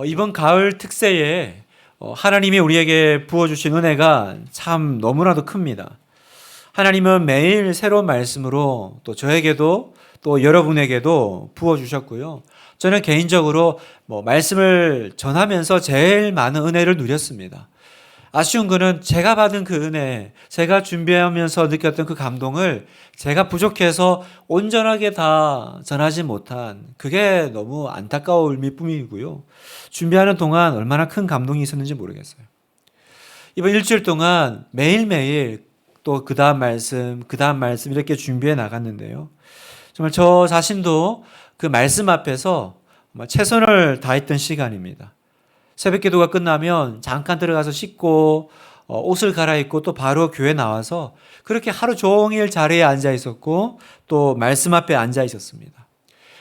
이번 가을 특세에 하나님이 우리에게 부어주신 은혜가 참 너무나도 큽니다. 하나님은 매일 새로운 말씀으로 또 저에게도 또 여러분에게도 부어주셨고요. 저는 개인적으로 말씀을 전하면서 제일 많은 은혜를 누렸습니다. 아쉬운 거는 제가 받은 그 은혜, 제가 준비하면서 느꼈던 그 감동을 제가 부족해서 온전하게 다 전하지 못한 그게 너무 안타까울 뿐이고요. 준비하는 동안 얼마나 큰 감동이 있었는지 모르겠어요. 이번 일주일 동안 매일매일 또 그 다음 말씀 이렇게 준비해 나갔는데요. 정말 저 자신도 그 말씀 앞에서 최선을 다했던 시간입니다. 새벽 기도가 끝나면 잠깐 들어가서 씻고 옷을 갈아입고 또 바로 교회 나와서 그렇게 하루 종일 자리에 앉아 있었고 또 말씀 앞에 앉아 있었습니다.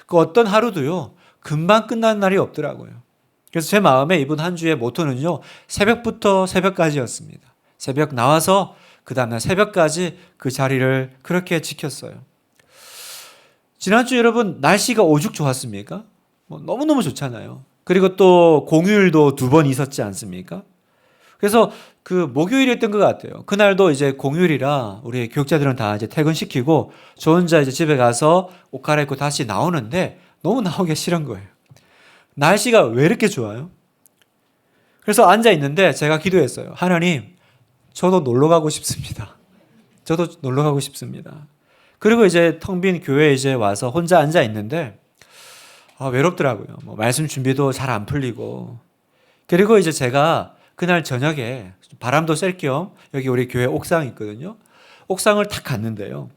그 어떤 하루도요 금방 끝나는 날이 없더라고요. 그래서 제 마음에 이번 한 주의 모토는요 새벽부터 새벽까지였습니다. 새벽 나와서 그 다음날 새벽까지 그 자리를 그렇게 지켰어요. 지난주 여러분 날씨가 오죽 좋았습니까? 너무너무 좋잖아요. 그리고 또 공휴일도 2번 있었지 않습니까? 그래서 그 목요일이었던 것 같아요. 그날도 이제 공휴일이라 우리 교육자들은 다 이제 퇴근시키고 저 혼자 이제 집에 가서 옷 갈아입고 다시 나오는데 너무 나오기 싫은 거예요. 날씨가 왜 이렇게 좋아요? 그래서 앉아 있는데 제가 기도했어요. 하나님, 저도 놀러 가고 싶습니다. 저도 놀러 가고 싶습니다. 그리고 이제 텅 빈 교회에 이제 와서 혼자 앉아 있는데 외롭더라고요. 말씀 준비도 잘 안 풀리고. 그리고 이제 제가 그날 저녁에 바람도 쐴 겸 여기 우리 교회 옥상이 있거든요. 옥상을 탁 갔는데요.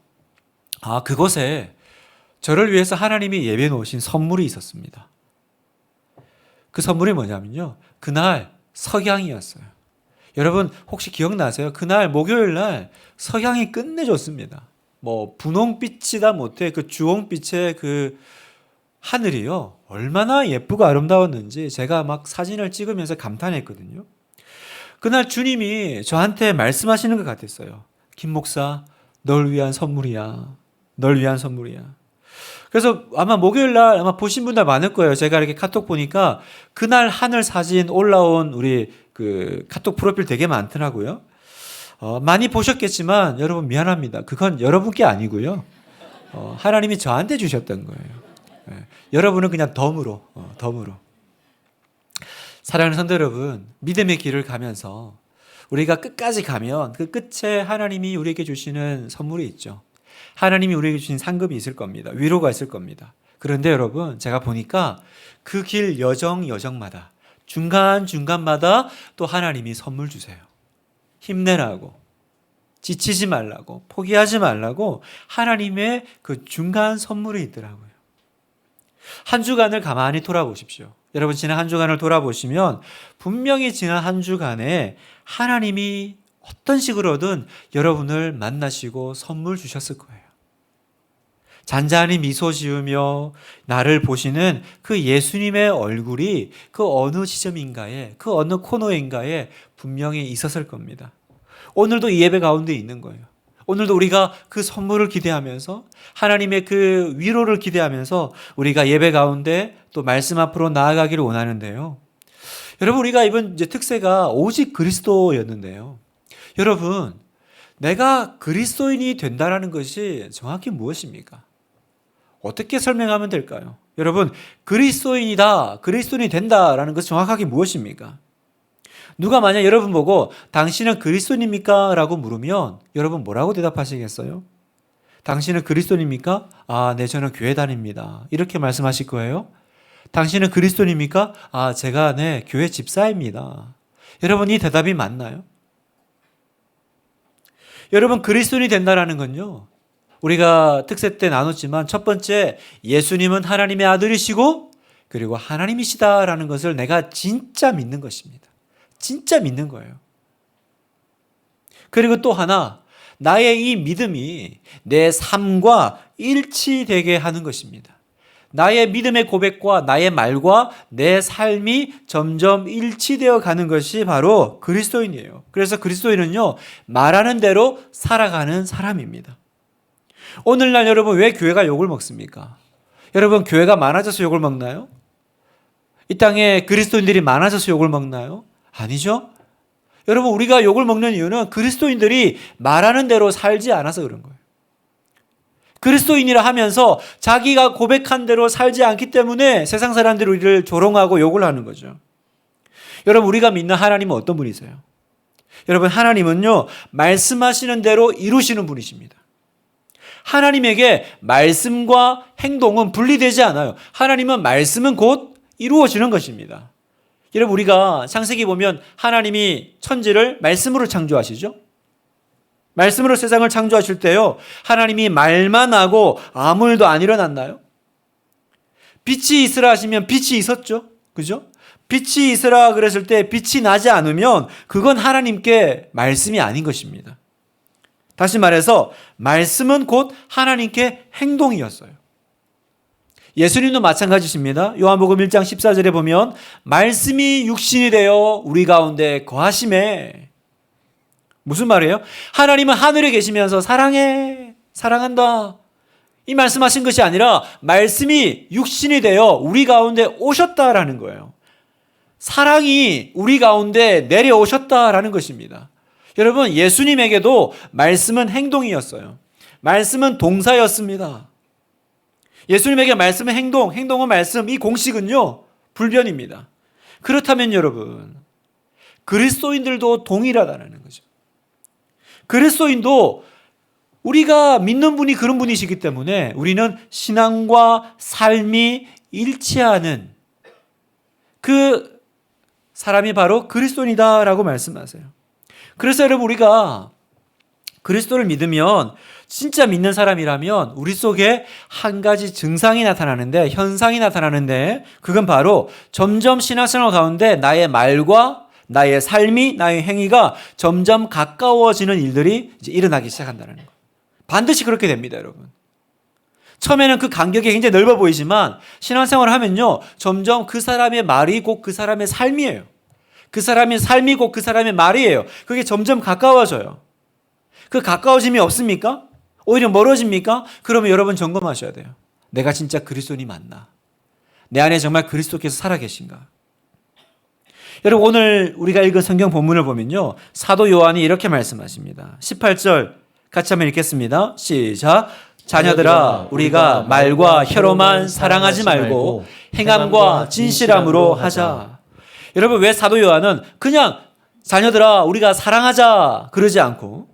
그곳에 저를 위해서 하나님이 예배해 놓으신 선물이 있었습니다. 그 선물이 뭐냐면요. 그날 석양이었어요. 여러분 혹시 기억나세요? 그날 목요일 날 석양이 끝내줬습니다. 분홍빛이다 못해 그 주홍빛의 그 하늘이요. 얼마나 예쁘고 아름다웠는지 제가 막 사진을 찍으면서 감탄했거든요. 그날 주님이 저한테 말씀하시는 것 같았어요. 김 목사, 널 위한 선물이야. 널 위한 선물이야. 그래서 아마 목요일 날 아마 보신 분들 많을 거예요. 제가 이렇게 카톡 보니까 그날 하늘 사진 올라온 우리 그 카톡 프로필 되게 많더라고요. 많이 보셨겠지만 여러분 미안합니다. 그건 여러분께 아니고요. 하나님이 저한테 주셨던 거예요. 여러분은 그냥 덤으로. 사랑하는 성도 여러분, 믿음의 길을 가면서 우리가 끝까지 가면 그 끝에 하나님이 우리에게 주시는 선물이 있죠. 하나님이 우리에게 주신 상급이 있을 겁니다. 위로가 있을 겁니다. 그런데 여러분, 제가 보니까 그 길 여정마다 중간중간마다 또 하나님이 선물 주세요. 힘내라고, 지치지 말라고, 포기하지 말라고 하나님의 그 중간 선물이 있더라고요. 한 주간을 가만히 돌아보십시오. 여러분 지난 한 주간을 돌아보시면 분명히 지난 한 주간에 하나님이 어떤 식으로든 여러분을 만나시고 선물 주셨을 거예요. 잔잔히 미소 지으며 나를 보시는 그 예수님의 얼굴이 그 어느 지점인가에, 그 어느 코너인가에 분명히 있었을 겁니다. 오늘도 이 예배 가운데 있는 거예요. 오늘도 우리가 그 선물을 기대하면서 하나님의 그 위로를 기대하면서 우리가 예배 가운데 또 말씀 앞으로 나아가기를 원하는데요. 여러분 우리가 이번 이제 특세가 오직 그리스도였는데요. 여러분 내가 그리스도인이 된다라는 것이 정확히 무엇입니까? 어떻게 설명하면 될까요? 여러분 그리스도인이다, 그리스도인이 된다라는 것이 정확하게 무엇입니까? 누가 만약 여러분 보고 당신은 그리스도인입니까? 라고 물으면 여러분 뭐라고 대답하시겠어요? 당신은 그리스도인입니까? 네, 저는 교회 다닙니다. 이렇게 말씀하실 거예요? 당신은 그리스도인입니까? 제가 네, 교회 집사입니다. 여러분 이 대답이 맞나요? 여러분 그리스도인이 된다라는 건요. 우리가 특세 때 나눴지만 첫 번째 예수님은 하나님의 아들이시고 그리고 하나님이시다라는 것을 내가 진짜 믿는 것입니다. 진짜 믿는 거예요. 그리고 또 하나, 나의 이 믿음이 내 삶과 일치되게 하는 것입니다. 나의 믿음의 고백과 나의 말과 내 삶이 점점 일치되어 가는 것이 바로 그리스도인이에요. 그래서 그리스도인은요, 말하는 대로 살아가는 사람입니다. 오늘날 여러분 왜 교회가 욕을 먹습니까? 여러분 교회가 많아져서 욕을 먹나요? 이 땅에 그리스도인들이 많아져서 욕을 먹나요? 아니죠. 여러분, 우리가 욕을 먹는 이유는 그리스도인들이 말하는 대로 살지 않아서 그런 거예요. 그리스도인이라 하면서 자기가 고백한 대로 살지 않기 때문에 세상 사람들이 우리를 조롱하고 욕을 하는 거죠. 여러분, 우리가 믿는 하나님은 어떤 분이세요? 여러분, 하나님은요, 말씀하시는 대로 이루시는 분이십니다. 하나님에게 말씀과 행동은 분리되지 않아요. 하나님은 말씀은 곧 이루어지는 것입니다. 여러분, 우리가 창세기 보면 하나님이 천지를 말씀으로 창조하시죠? 말씀으로 세상을 창조하실 때요, 하나님이 말만 하고 아무 일도 안 일어났나요? 빛이 있으라 하시면 빛이 있었죠? 그죠? 빛이 있으라 그랬을 때 빛이 나지 않으면 그건 하나님께 말씀이 아닌 것입니다. 다시 말해서 말씀은 곧 하나님께 행동이었어요. 예수님도 마찬가지십니다. 요한복음 1장 14절에 보면 말씀이 육신이 되어 우리 가운데 거하심에, 무슨 말이에요? 하나님은 하늘에 계시면서 사랑해, 사랑한다, 이 말씀하신 것이 아니라 말씀이 육신이 되어 우리 가운데 오셨다라는 거예요. 사랑이 우리 가운데 내려오셨다라는 것입니다. 여러분, 예수님에게도 말씀은 행동이었어요. 말씀은 동사였습니다. 예수님에게 말씀은 행동, 행동은 말씀, 이 공식은요, 불변입니다. 그렇다면 여러분, 그리스도인들도 동일하다는 거죠. 그리스도인도 우리가 믿는 분이 그런 분이시기 때문에 우리는 신앙과 삶이 일치하는 그 사람이 바로 그리스도인이다라고 말씀하세요. 그래서 여러분, 우리가 그리스도를 믿으면, 진짜 믿는 사람이라면 우리 속에 한 가지 증상이 나타나는데, 현상이 나타나는데, 그건 바로 점점 신앙생활 가운데 나의 말과 나의 삶이, 나의 행위가 점점 가까워지는 일들이 이제 일어나기 시작한다는 거예요. 반드시 그렇게 됩니다, 여러분. 처음에는 그 간격이 굉장히 넓어 보이지만 신앙생활을 하면요, 점점 그 사람의 말이 곧 그 사람의 삶이에요. 그 사람의 삶이 곧 그 사람의 말이에요. 그게 점점 가까워져요. 그 가까워짐이 없습니까? 오히려 멀어집니까? 그러면 여러분 점검하셔야 돼요. 내가 진짜 그리스도인이 맞나? 내 안에 정말 그리스도께서 살아계신가? 여러분, 오늘 우리가 읽은 성경 본문을 보면요, 사도 요한이 이렇게 말씀하십니다. 18절 같이 한번 읽겠습니다. 시작. 자녀들아, 우리가 말과 혀로만 사랑하지 말고 행함과 진실함으로 하자. 여러분, 왜 사도 요한은 그냥 자녀들아 우리가 사랑하자 그러지 않고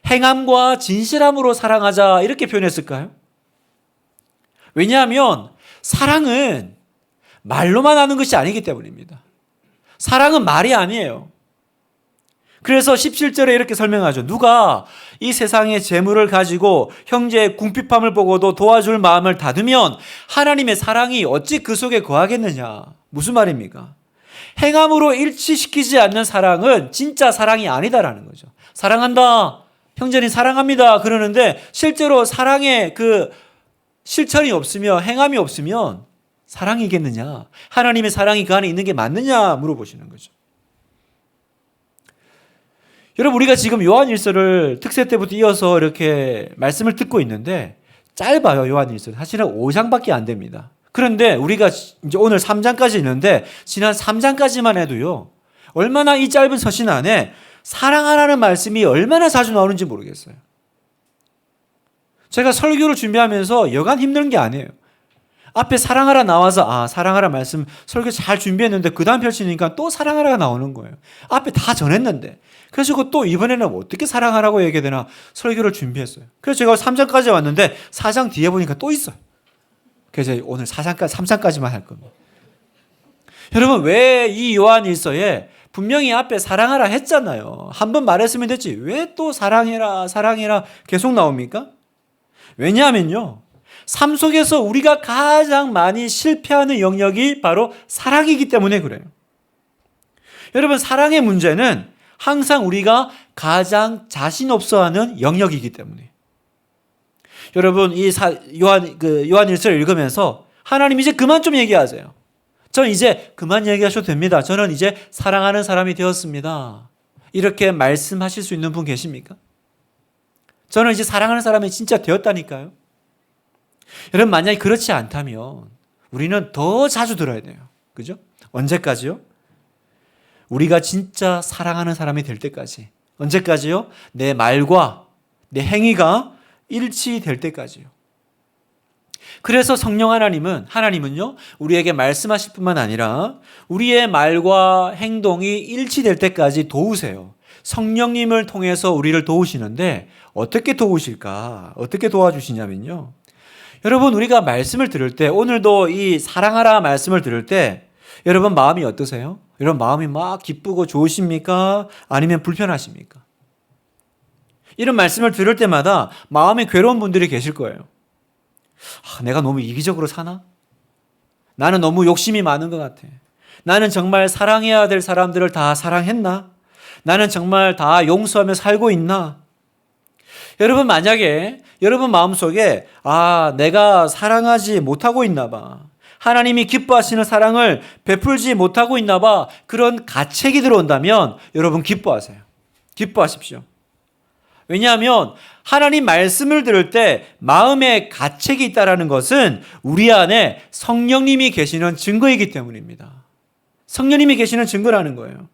행함과 진실함으로 사랑하자 이렇게 표현했을까요? 왜냐하면 사랑은 말로만 하는 것이 아니기 때문입니다. 사랑은 말이 아니에요. 그래서 17절에 이렇게 설명하죠. 누가 이 세상의 재물을 가지고 형제의 궁핍함을 보고도 도와줄 마음을 닫으면 하나님의 사랑이 어찌 그 속에 거하겠느냐. 무슨 말입니까? 행함으로 일치시키지 않는 사랑은 진짜 사랑이 아니다라는 거죠. 사랑한다, 형제는 사랑합니다 그러는데 실제로 사랑의 그 실천이 없으며 행함이 없으면 사랑이겠느냐, 하나님의 사랑이 그 안에 있는 게 맞느냐 물어보시는 거죠. 여러분, 우리가 지금 요한일서를 특세 때부터 이어서 이렇게 말씀을 듣고 있는데 짧아요. 요한일서 사실은 5장밖에 안 됩니다. 그런데 우리가 이제 오늘 3장까지 있는데 지난 3장까지만 해도요, 얼마나 이 짧은 서신 안에 사랑하라는 말씀이 얼마나 자주 나오는지 모르겠어요. 제가 설교를 준비하면서 여간 힘든 게 아니에요. 앞에 사랑하라 나와서 사랑하라 말씀 설교 잘 준비했는데 그 다음 펼치니까 또 사랑하라가 나오는 거예요. 앞에 다 전했는데. 그래서 또 이번에는 어떻게 사랑하라고 얘기해야 되나 설교를 준비했어요. 그래서 제가 3장까지 왔는데 4장 뒤에 보니까 또 있어요. 그래서 오늘 4장까지, 3장까지만 할 겁니다. 여러분, 왜 이 요한일서에 분명히 앞에 사랑하라 했잖아요. 한 번 말했으면 됐지. 왜 또 사랑해라, 사랑해라 계속 나옵니까? 왜냐하면요, 삶 속에서 우리가 가장 많이 실패하는 영역이 바로 사랑이기 때문에 그래요. 여러분, 사랑의 문제는 항상 우리가 가장 자신 없어하는 영역이기 때문에. 여러분, 이 요한일서를 읽으면서 하나님 이제 그만 좀 얘기하세요. 저는 이제 그만 얘기하셔도 됩니다. 저는 이제 사랑하는 사람이 되었습니다. 이렇게 말씀하실 수 있는 분 계십니까? 저는 이제 사랑하는 사람이 진짜 되었다니까요. 여러분, 만약에 그렇지 않다면 우리는 더 자주 들어야 돼요. 그죠? 언제까지요? 우리가 진짜 사랑하는 사람이 될 때까지. 언제까지요? 내 말과 내 행위가 일치될 때까지요. 그래서 성령 하나님은요, 우리에게 말씀하실 뿐만 아니라 우리의 말과 행동이 일치될 때까지 도우세요. 성령님을 통해서 우리를 도우시는데 어떻게 도우실까? 어떻게 도와주시냐면요. 여러분, 우리가 말씀을 들을 때, 오늘도 이 사랑하라 말씀을 들을 때 여러분 마음이 어떠세요? 여러분 마음이 막 기쁘고 좋으십니까? 아니면 불편하십니까? 이런 말씀을 들을 때마다 마음이 괴로운 분들이 계실 거예요. 내가 너무 이기적으로 사나? 나는 너무 욕심이 많은 것 같아. 나는 정말 사랑해야 될 사람들을 다 사랑했나? 나는 정말 다 용서하며 살고 있나? 여러분, 만약에 여러분 마음속에 내가 사랑하지 못하고 있나 봐. 하나님이 기뻐하시는 사랑을 베풀지 못하고 있나 봐. 그런 가책이 들어온다면 여러분 기뻐하세요. 기뻐하십시오. 왜냐하면 하나님 말씀을 들을 때 마음에 가책이 있다는 것은 우리 안에 성령님이 계시는 증거이기 때문입니다. 성령님이 계시는 증거라는 거예요.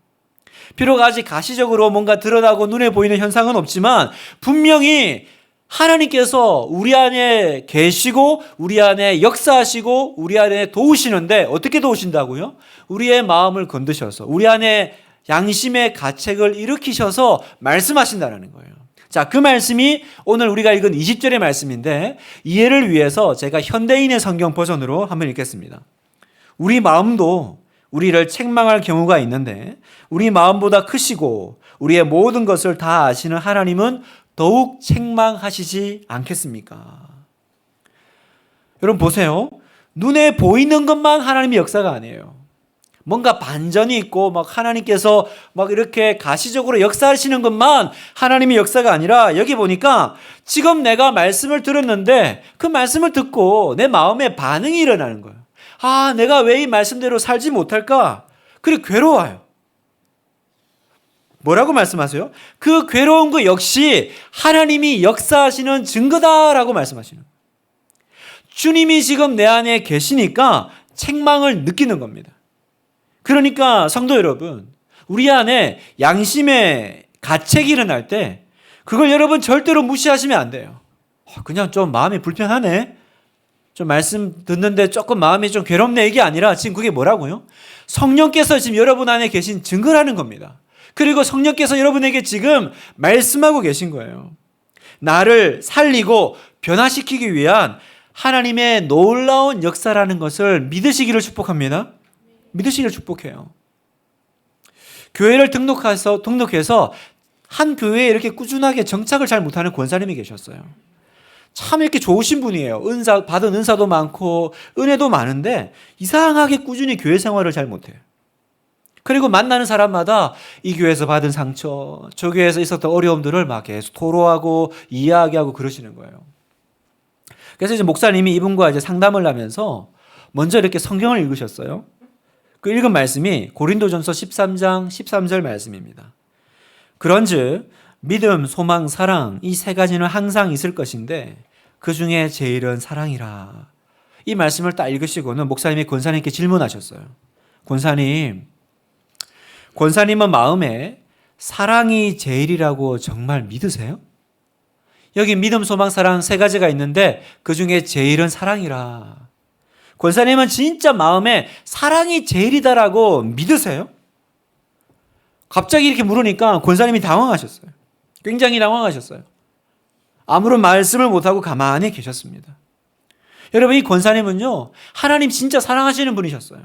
비록 아직 가시적으로 뭔가 드러나고 눈에 보이는 현상은 없지만 분명히 하나님께서 우리 안에 계시고 우리 안에 역사하시고 우리 안에 도우시는데 어떻게 도우신다고요? 우리의 마음을 건드셔서 우리 안에 양심의 가책을 일으키셔서 말씀하신다는 거예요. 자, 그 말씀이 오늘 우리가 읽은 20절의 말씀인데 이해를 위해서 제가 현대인의 성경 버전으로 한번 읽겠습니다. 우리 마음도 우리를 책망할 경우가 있는데 우리 마음보다 크시고 우리의 모든 것을 다 아시는 하나님은 더욱 책망하시지 않겠습니까? 여러분 보세요. 눈에 보이는 것만 하나님의 역사가 아니에요. 뭔가 반전이 있고 하나님께서 이렇게 가시적으로 역사하시는 것만 하나님의 역사가 아니라 여기 보니까 지금 내가 말씀을 들었는데 그 말씀을 듣고 내 마음에 반응이 일어나는 거예요. 내가 왜 이 말씀대로 살지 못할까? 그래 괴로워요. 뭐라고 말씀하세요? 그 괴로운 것 역시 하나님이 역사하시는 증거다라고 말씀하시는 거예요. 주님이 지금 내 안에 계시니까 책망을 느끼는 겁니다. 그러니까 성도 여러분, 우리 안에 양심의 가책이 일어날 때 그걸 여러분 절대로 무시하시면 안 돼요. 그냥 좀 마음이 불편하네. 좀 말씀 듣는데 조금 마음이 좀 괴롭네. 이게 아니라 지금 그게 뭐라고요? 성령께서 지금 여러분 안에 계신 증거라는 겁니다. 그리고 성령께서 여러분에게 지금 말씀하고 계신 거예요. 나를 살리고 변화시키기 위한 하나님의 놀라운 역사라는 것을 믿으시기를 축복합니다. 믿으시기를 축복해요. 교회를 등록해서 한 교회에 이렇게 꾸준하게 정착을 잘 못하는 권사님이 계셨어요. 참 이렇게 좋으신 분이에요. 받은 은사도 많고 은혜도 많은데 이상하게 꾸준히 교회 생활을 잘 못해요. 그리고 만나는 사람마다 이 교회에서 받은 상처, 저 교회에서 있었던 어려움들을 막 계속 토로하고 이야기하고 그러시는 거예요. 그래서 이제 목사님이 이분과 이제 상담을 하면서 먼저 이렇게 성경을 읽으셨어요. 그 읽은 말씀이 고린도전서 13장 13절 말씀입니다. 그런즉 믿음, 소망, 사랑 이 세 가지는 항상 있을 것인데 그 중에 제일은 사랑이라. 이 말씀을 딱 읽으시고는 목사님이 권사님께 질문하셨어요. 권사님은 마음에 사랑이 제일이라고 정말 믿으세요? 여기 믿음, 소망, 사랑 세 가지가 있는데 그 중에 제일은 사랑이라. 권사님은 진짜 마음에 사랑이 제일이다라고 믿으세요? 갑자기 이렇게 물으니까 권사님이 당황하셨어요. 굉장히 당황하셨어요. 아무런 말씀을 못하고 가만히 계셨습니다. 여러분, 이 권사님은요, 하나님 진짜 사랑하시는 분이셨어요.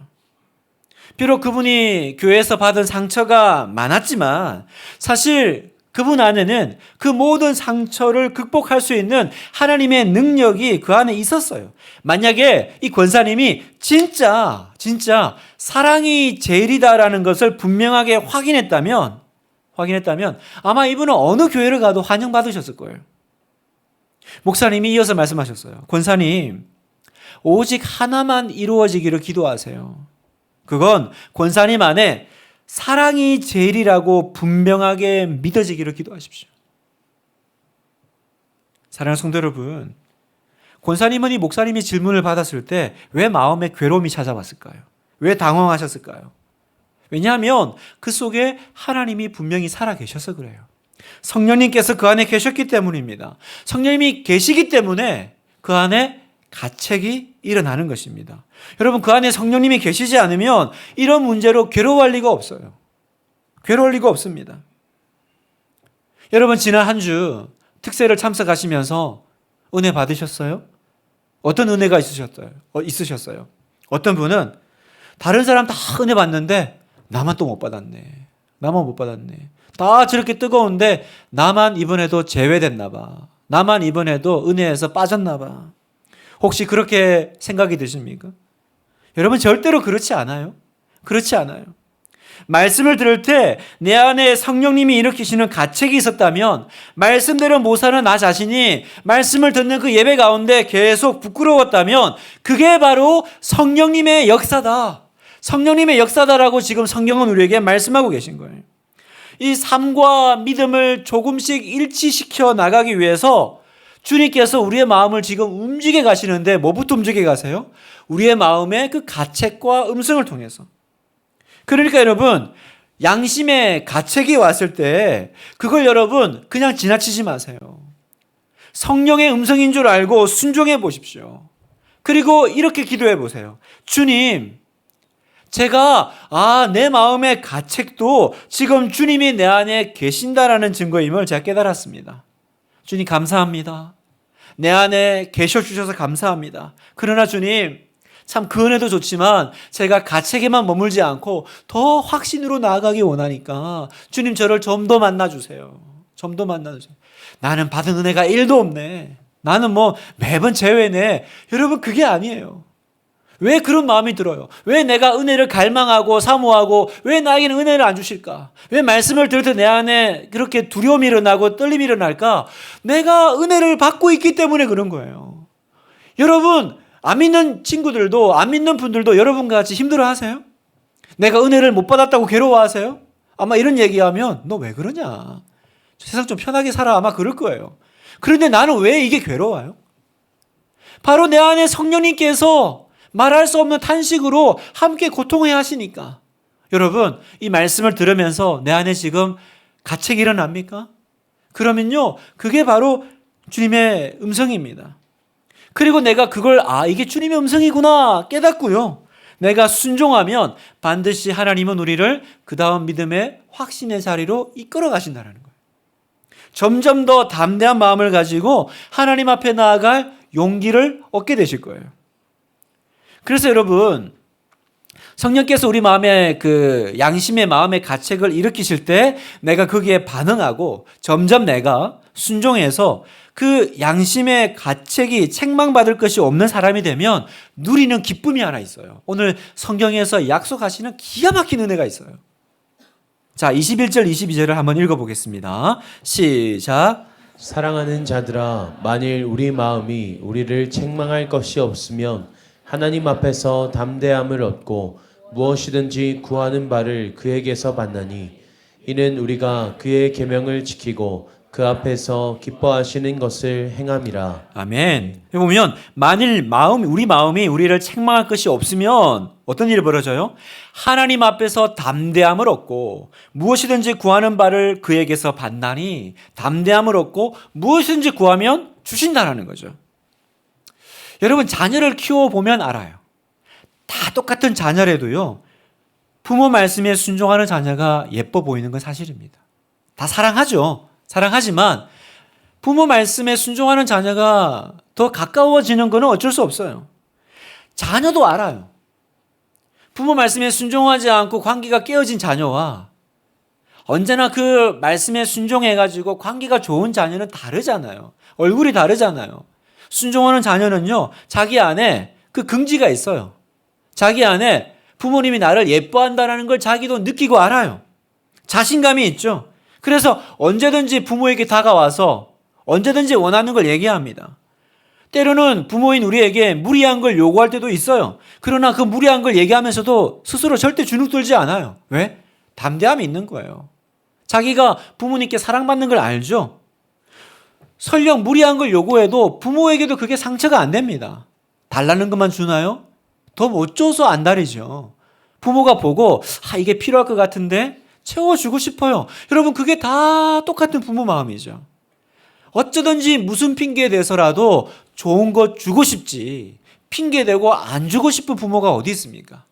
비록 그분이 교회에서 받은 상처가 많았지만 사실 그분 안에는 그 모든 상처를 극복할 수 있는 하나님의 능력이 그 안에 있었어요. 만약에 이 권사님이 진짜 사랑이 제일이다라는 것을 분명하게 확인했다면 아마 이분은 어느 교회를 가도 환영받으셨을 거예요. 목사님이 이어서 말씀하셨어요. 권사님, 오직 하나만 이루어지기를 기도하세요. 그건 권사님 안에 사랑이 제일이라고 분명하게 믿어지기를 기도하십시오. 사랑하는 성도 여러분, 권사님은 이 목사님이 질문을 받았을 때 왜 마음에 괴로움이 찾아왔을까요? 왜 당황하셨을까요? 왜냐하면 그 속에 하나님이 분명히 살아 계셔서 그래요. 성령님께서 그 안에 계셨기 때문입니다. 성령님이 계시기 때문에 그 안에 가책이 일어나는 것입니다. 여러분, 그 안에 성령님이 계시지 않으면 이런 문제로 괴로워할 리가 없어요. 괴로울 리가 없습니다. 여러분, 지난 한 주 특세를 참석하시면서 은혜 받으셨어요? 어떤 은혜가 있으셨어요? 어떤 분은 다른 사람 다 은혜 받는데 나만 또 못 받았네. 나만 못 받았네. 다 저렇게 뜨거운데 나만 이번에도 제외됐나 봐. 나만 이번에도 은혜에서 빠졌나 봐. 혹시 그렇게 생각이 드십니까? 여러분, 절대로 그렇지 않아요. 그렇지 않아요. 말씀을 들을 때 내 안에 성령님이 일으키시는 가책이 있었다면 말씀대로 못 사는 나 자신이 말씀을 듣는 그 예배 가운데 계속 부끄러웠다면 그게 바로 성령님의 역사다. 성령님의 역사다라고 지금 성경은 우리에게 말씀하고 계신 거예요. 이 삶과 믿음을 조금씩 일치시켜 나가기 위해서 주님께서 우리의 마음을 지금 움직여 가시는데 뭐부터 움직여 가세요? 우리의 마음의 그 가책과 음성을 통해서. 그러니까 여러분, 양심의 가책이 왔을 때 그걸 여러분 그냥 지나치지 마세요. 성령의 음성인 줄 알고 순종해 보십시오. 그리고 이렇게 기도해 보세요. 주님, 제가 내 마음의 가책도 지금 주님이 내 안에 계신다라는 증거임을 제가 깨달았습니다. 주님 감사합니다. 내 안에 계셔 주셔서 감사합니다. 그러나 주님, 참 그 은혜도 좋지만 제가 가책에만 머물지 않고 더 확신으로 나아가기 원하니까 주님 저를 좀 더 만나주세요. 좀 더 만나주세요. 나는 받은 은혜가 1도 없네. 나는 뭐 매번 제외네. 여러분, 그게 아니에요. 왜 그런 마음이 들어요? 왜 내가 은혜를 갈망하고 사모하고 왜 나에게는 은혜를 안 주실까? 왜 말씀을 들을 때 내 안에 그렇게 두려움이 일어나고 떨림이 일어날까? 내가 은혜를 받고 있기 때문에 그런 거예요. 여러분, 안 믿는 친구들도 안 믿는 분들도 여러분과 같이 힘들어 하세요? 내가 은혜를 못 받았다고 괴로워하세요? 아마 이런 얘기하면 너 왜 그러냐? 세상 좀 편하게 살아. 아마 그럴 거예요. 그런데 나는 왜 이게 괴로워요? 바로 내 안에 성령님께서 말할 수 없는 탄식으로 함께 고통해 하시니까. 여러분, 이 말씀을 들으면서 내 안에 지금 가책이 일어납니까? 그러면요, 그게 바로 주님의 음성입니다. 그리고 내가 그걸 이게 주님의 음성이구나 깨닫고요, 내가 순종하면 반드시 하나님은 우리를 그 다음 믿음의 확신의 자리로 이끌어 가신다는 거예요. 점점 더 담대한 마음을 가지고 하나님 앞에 나아갈 용기를 얻게 되실 거예요. 그래서 여러분, 성령께서 우리 마음에 그 양심의 마음의 가책을 일으키실 때 내가 거기에 반응하고 점점 내가 순종해서 그 양심의 가책이 책망받을 것이 없는 사람이 되면 누리는 기쁨이 하나 있어요. 오늘 성경에서 약속하시는 기가 막힌 은혜가 있어요. 자, 21절 22절을 한번 읽어보겠습니다. 시작. 사랑하는 자들아, 만일 우리 마음이 우리를 책망할 것이 없으면 하나님 앞에서 담대함을 얻고 무엇이든지 구하는 바를 그에게서 받나니 이는 우리가 그의 계명을 지키고 그 앞에서 기뻐하시는 것을 행함이라. 아멘. 여기 보면 만일 우리 마음이 우리를 책망할 것이 없으면 어떤 일이 벌어져요? 하나님 앞에서 담대함을 얻고 무엇이든지 구하는 바를 그에게서 받나니, 담대함을 얻고 무엇이든지 구하면 주신다라는 거죠. 여러분, 자녀를 키워보면 알아요. 다 똑같은 자녀라도요, 부모 말씀에 순종하는 자녀가 예뻐 보이는 건 사실입니다. 다 사랑하죠. 사랑하지만 부모 말씀에 순종하는 자녀가 더 가까워지는 것은 어쩔 수 없어요. 자녀도 알아요. 부모 말씀에 순종하지 않고 관계가 깨어진 자녀와 언제나 그 말씀에 순종해가지고 관계가 좋은 자녀는 다르잖아요. 얼굴이 다르잖아요. 순종하는 자녀는요, 자기 안에 그 긍지가 있어요. 자기 안에 부모님이 나를 예뻐한다는 걸 자기도 느끼고 알아요. 자신감이 있죠. 그래서 언제든지 부모에게 다가와서 언제든지 원하는 걸 얘기합니다. 때로는 부모인 우리에게 무리한 걸 요구할 때도 있어요. 그러나 그 무리한 걸 얘기하면서도 스스로 절대 주눅들지 않아요. 왜? 담대함이 있는 거예요. 자기가 부모님께 사랑받는 걸 알죠. 설령 무리한 걸 요구해도 부모에게도 그게 상처가 안 됩니다. 달라는 것만 주나요? 더 못 줘서 안달이죠. 부모가 보고 이게 필요할 것 같은데 채워주고 싶어요. 여러분 그게 다 똑같은 부모 마음이죠. 어쩌든지 무슨 핑계에 대해서라도 좋은 거 주고 싶지 핑계대고 안 주고 싶은 부모가 어디 있습니까?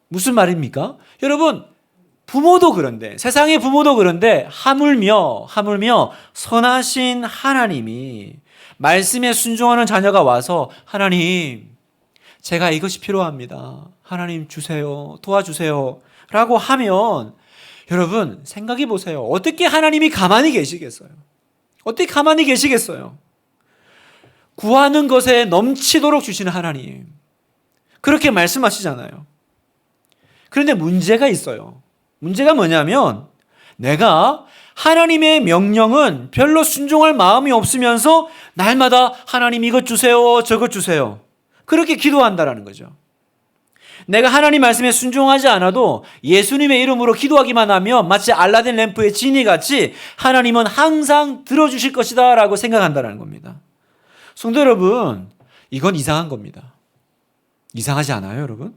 무슨 말입니까? 여러분 부모도 그런데 세상의 부모도 그런데 하물며 선하신 하나님이 말씀에 순종하는 자녀가 와서 하나님 제가 이것이 필요합니다. 하나님 주세요. 도와주세요. 라고 하면 여러분 생각해 보세요. 어떻게 하나님이 가만히 계시겠어요? 어떻게 가만히 계시겠어요? 구하는 것에 넘치도록 주시는 하나님. 그렇게 말씀하시잖아요. 그런데 문제가 있어요. 문제가 뭐냐면 내가 하나님의 명령은 별로 순종할 마음이 없으면서 날마다 하나님 이것 주세요, 저것 주세요. 그렇게 기도한다라는 거죠. 내가 하나님 말씀에 순종하지 않아도 예수님의 이름으로 기도하기만 하면 마치 알라딘 램프의 지니같이 하나님은 항상 들어주실 것이다 라고 생각한다는 겁니다. 성도 여러분, 이건 이상한 겁니다. 이상하지 않아요, 여러분?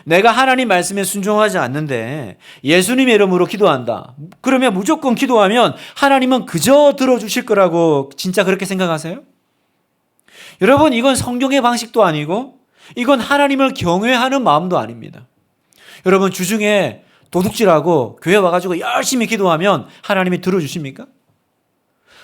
내가 하나님 말씀에 순종하지 않는데 예수님의 이름으로 기도한다. 그러면 무조건 기도하면 하나님은 그저 들어주실 거라고 진짜 그렇게 생각하세요? 여러분, 이건 성경의 방식도 아니고 이건 하나님을 경외하는 마음도 아닙니다. 여러분, 주중에 도둑질하고 교회 와가지고 열심히 기도하면 하나님이 들어주십니까?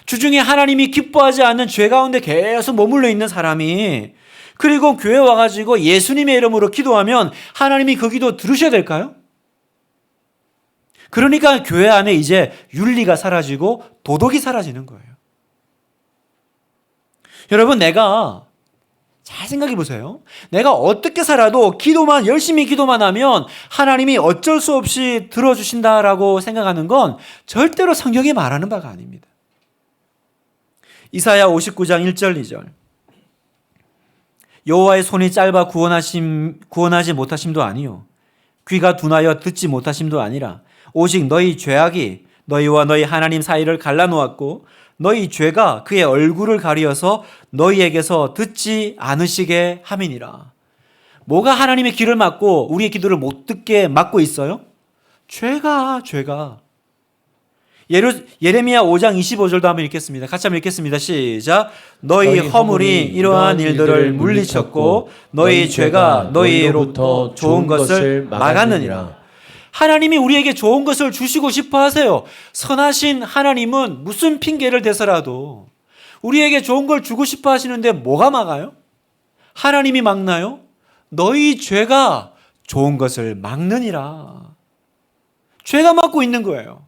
주중에 하나님이 기뻐하지 않는 죄 가운데 계속 머물러 있는 사람이 그리고 교회 와가지고 예수님의 이름으로 기도하면 하나님이 그 기도 들으셔야 될까요? 그러니까 교회 안에 이제 윤리가 사라지고 도덕이 사라지는 거예요. 여러분, 내가 잘 생각해 보세요. 내가 어떻게 살아도 열심히 기도만 하면 하나님이 어쩔 수 없이 들어주신다라고 생각하는 건 절대로 성경이 말하는 바가 아닙니다. 이사야 59장 1절 2절. 여호와의 손이 짧아 구원하지 못하심도 아니요 귀가 둔하여 듣지 못하심도 아니라 오직 너희 죄악이 너희와 너희 하나님 사이를 갈라놓았고 너희 죄가 그의 얼굴을 가리어서 너희에게서 듣지 않으시게 함이니라. 뭐가 하나님의 귀를 막고 우리의 기도를 못 듣게 막고 있어요? 죄가. 예레미야 5장 25절도 한번 읽겠습니다. 같이 한번 읽겠습니다. 시작. 너희 허물이 이러한 일들을 물리쳤고 너희 죄가 너희로부터 좋은 것을 막았느니라. 하나님이 우리에게 좋은 것을 주시고 싶어 하세요. 선하신 하나님은 무슨 핑계를 대서라도 우리에게 좋은 걸 주고 싶어 하시는데 뭐가 막아요? 하나님이 막나요? 너희 죄가 좋은 것을 막느니라. 죄가 막고 있는 거예요.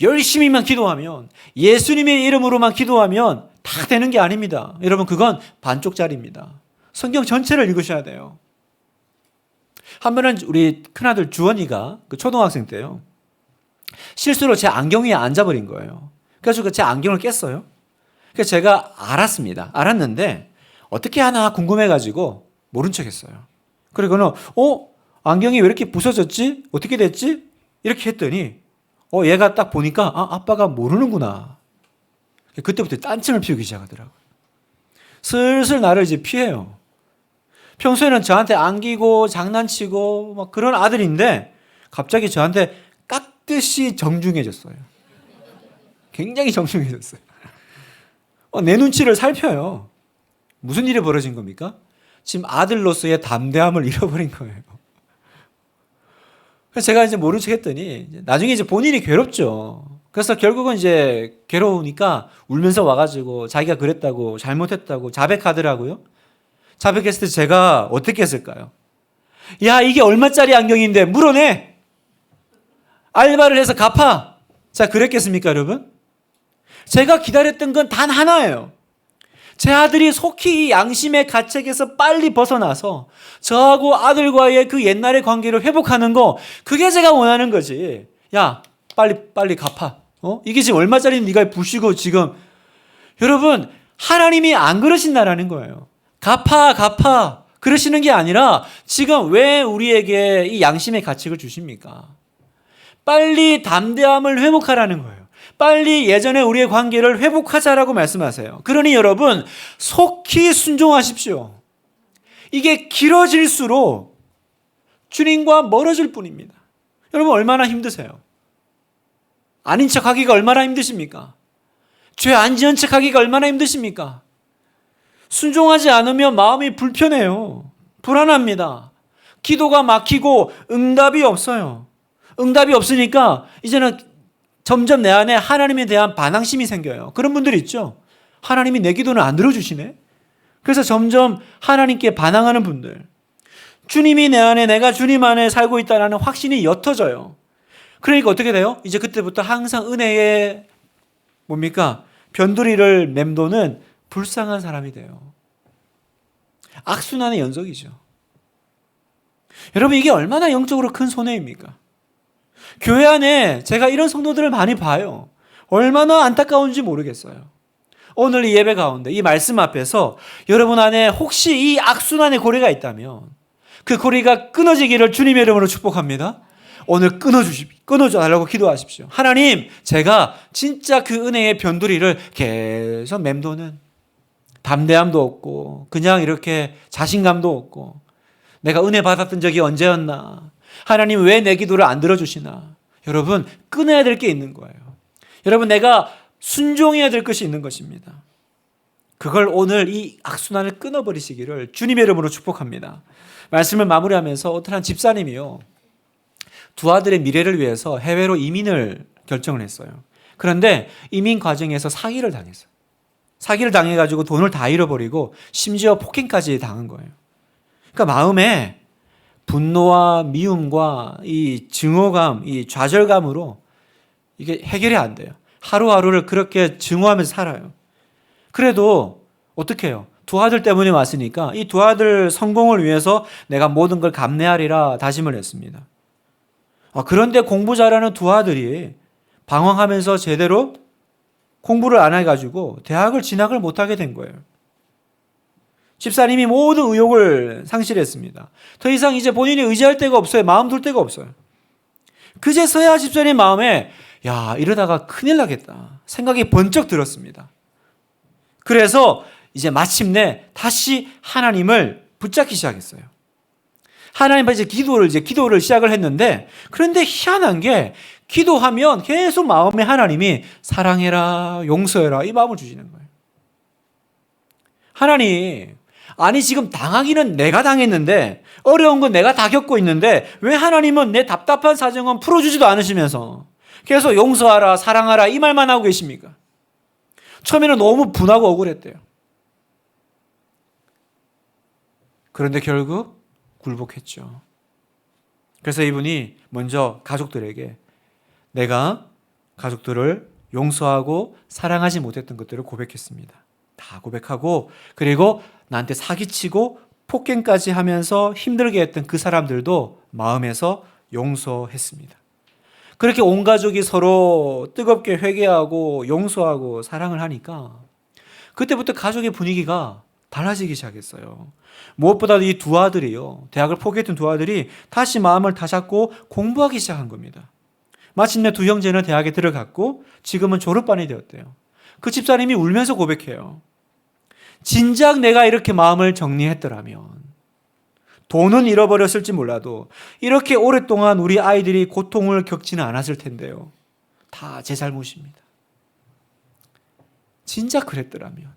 열심히만 기도하면 예수님의 이름으로만 기도하면 다 되는 게 아닙니다. 여러분, 그건 반쪽짜리입니다. 성경 전체를 읽으셔야 돼요. 한 번은 우리 큰아들 주원이가 그 초등학생 때요, 실수로 제 안경 위에 앉아버린 거예요. 그래서 제 안경을 깼어요. 그래서 제가 알았는데 어떻게 하나 궁금해가지고 모른 척했어요. 그리고는 안경이 왜 이렇게 부서졌지? 어떻게 됐지? 이렇게 했더니 얘가 딱 보니까 아빠가 모르는구나. 그때부터 딴청을 피우기 시작하더라고요. 슬슬 나를 이제 피해요. 평소에는 저한테 안기고 장난치고 막 그런 아들인데 갑자기 저한테 깍듯이 정중해졌어요. 굉장히 정중해졌어요. 내 눈치를 살펴요. 무슨 일이 벌어진 겁니까? 지금 아들로서의 담대함을 잃어버린 거예요. 그래서 제가 이제 모른 척 했더니 나중에 이제 본인이 괴롭죠. 그래서 결국은 이제 괴로우니까 울면서 와가지고 자기가 그랬다고 잘못했다고 자백하더라고요. 자백했을 때 제가 어떻게 했을까요? 야, 이게 얼마짜리 안경인데 물어내. 알바를 해서 갚아. 자, 그랬겠습니까, 여러분? 제가 기다렸던 건 단 하나예요. 제 아들이 속히 이 양심의 가책에서 빨리 벗어나서 저하고 아들과의 그 옛날의 관계를 회복하는 거, 그게 제가 원하는 거지. 야, 빨리 갚아. 이게 지금 얼마짜리 네가 부시고 지금. 여러분, 하나님이 안 그러신다라는 거예요. 갚아. 그러시는 게 아니라 지금 왜 우리에게 이 양심의 가책을 주십니까? 빨리 담대함을 회복하라는 거예요. 빨리 예전에 우리의 관계를 회복하자라고 말씀하세요. 그러니 여러분, 속히 순종하십시오. 이게 길어질수록 주님과 멀어질 뿐입니다. 여러분 얼마나 힘드세요? 아닌 척하기가 얼마나 힘드십니까? 죄 안 지은 척하기가 얼마나 힘드십니까? 순종하지 않으면 마음이 불편해요. 불안합니다. 기도가 막히고 응답이 없어요. 응답이 없으니까 이제는 점점 내 안에 하나님에 대한 반항심이 생겨요. 그런 분들 있죠? 하나님이 내 기도는 안 들어주시네? 그래서 점점 하나님께 반항하는 분들. 주님이 내 안에, 내가 주님 안에 살고 있다는 확신이 옅어져요. 그러니까 어떻게 돼요? 이제 그때부터 항상 은혜의 뭡니까? 변두리를 맴도는 불쌍한 사람이 돼요. 악순환의 연속이죠. 여러분 이게 얼마나 영적으로 큰 손해입니까? 교회 안에 제가 이런 성도들을 많이 봐요. 얼마나 안타까운지 모르겠어요. 오늘 이 예배 가운데 이 말씀 앞에서 여러분 안에 혹시 이 악순환의 고리가 있다면 그 고리가 끊어지기를 주님의 이름으로 축복합니다. 오늘 끊어달라고 기도하십시오. 하나님, 제가 진짜 그 은혜의 변두리를 계속 맴도는 담대함도 없고 그냥 이렇게 자신감도 없고 내가 은혜 받았던 적이 언제였나? 하나님 왜 내 기도를 안 들어주시나? 여러분 끊어야 될 게 있는 거예요. 여러분 내가 순종해야 될 것이 있는 것입니다. 그걸 오늘 이 악순환을 끊어버리시기를 주님의 이름으로 축복합니다. 말씀을 마무리하면서 어떤 한 집사님이요, 두 아들의 미래를 위해서 해외로 이민을 결정을 했어요. 그런데 이민 과정에서 사기를 당했어요. 사기를 당해가지고 돈을 다 잃어버리고 심지어 폭행까지 당한 거예요. 그러니까 마음에 분노와 미움과 이 증오감, 이 좌절감으로 이게 해결이 안 돼요. 하루하루를 그렇게 증오하면서 살아요. 그래도 어떻게 해요? 두 아들 때문에 왔으니까 이 두 아들 성공을 위해서 내가 모든 걸 감내하리라 다짐을 했습니다. 그런데 공부 잘하는 두 아들이 방황하면서 제대로 공부를 안 해가지고 대학을 진학을 못하게 된 거예요. 집사님이 모든 의욕을 상실했습니다. 더 이상 이제 본인이 의지할 데가 없어요. 마음 둘 데가 없어요. 그제서야 집사님 마음에 이러다가 큰일 나겠다 생각이 번쩍 들었습니다. 그래서 이제 마침내 다시 하나님을 붙잡기 시작했어요. 하나님 앞에 기도를 시작을 했는데, 그런데 희한한 게 기도하면 계속 마음에 하나님이 사랑해라, 용서해라 이 마음을 주시는 거예요. 하나님, 아니 지금 당하기는 내가 당했는데 어려운 건 내가 다 겪고 있는데 왜 하나님은 내 답답한 사정은 풀어주지도 않으시면서 계속 용서하라, 사랑하라 이 말만 하고 계십니까? 처음에는 너무 분하고 억울했대요. 그런데 결국 굴복했죠. 그래서 이분이 먼저 가족들에게 내가 가족들을 용서하고 사랑하지 못했던 것들을 고백했습니다. 다 고백하고, 그리고 나한테 사기치고 폭행까지 하면서 힘들게 했던 그 사람들도 마음에서 용서했습니다. 그렇게 온 가족이 서로 뜨겁게 회개하고 용서하고 사랑을 하니까 그때부터 가족의 분위기가 달라지기 시작했어요. 무엇보다도 이 두 아들이요, 대학을 포기했던 두 아들이 다시 마음을 다잡고 공부하기 시작한 겁니다. 마침내 두 형제는 대학에 들어갔고 지금은 졸업반이 되었대요. 그 집사님이 울면서 고백해요. 진작 내가 이렇게 마음을 정리했더라면, 돈은 잃어버렸을지 몰라도 이렇게 오랫동안 우리 아이들이 고통을 겪지는 않았을 텐데요. 다 제 잘못입니다. 진작 그랬더라면.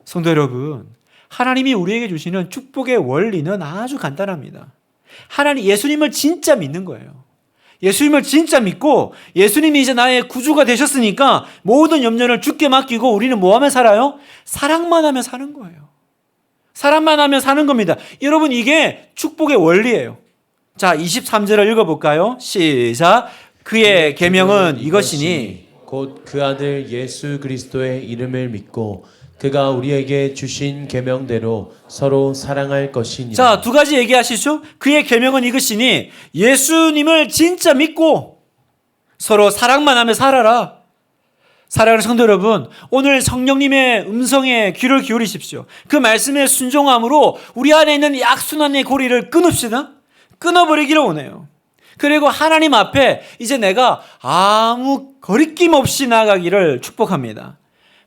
성도 여러분, 하나님이 우리에게 주시는 축복의 원리는 아주 간단합니다. 예수님을 진짜 믿는 거예요. 예수님을 진짜 믿고 예수님이 이제 나의 구주가 되셨으니까 모든 염려를 주께 맡기고 우리는 뭐 하면 살아요? 사랑만 하면 사는 거예요. 사랑만 하면 사는 겁니다. 여러분, 이게 축복의 원리예요. 자, 23절을 읽어볼까요? 시작. 그의 계명은 이것이니 곧 그 아들 예수 그리스도의 이름을 믿고 그가 우리에게 주신 계명대로 서로 사랑할 것이니라. 자, 두 가지 얘기하시죠. 그의 계명은 이것이니 예수님을 진짜 믿고 서로 사랑만 하며 살아라. 사랑하는 성도 여러분, 오늘 성령님의 음성에 귀를 기울이십시오. 그 말씀에 순종함으로 우리 안에 있는 이 악순환의 고리를 끊읍시다. 끊어버리기를 원해요. 그리고 하나님 앞에 이제 내가 아무 거리낌 없이 나가기를 축복합니다.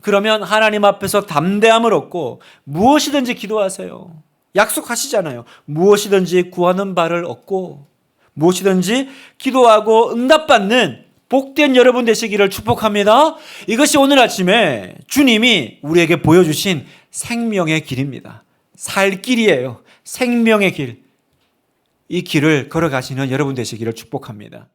그러면 하나님 앞에서 담대함을 얻고 무엇이든지 기도하세요. 약속하시잖아요. 무엇이든지 구하는 바를 얻고 무엇이든지 기도하고 응답받는 복된 여러분 되시기를 축복합니다. 이것이 오늘 아침에 주님이 우리에게 보여주신 생명의 길입니다. 살 길이에요. 생명의 길. 이 길을 걸어가시는 여러분 되시기를 축복합니다.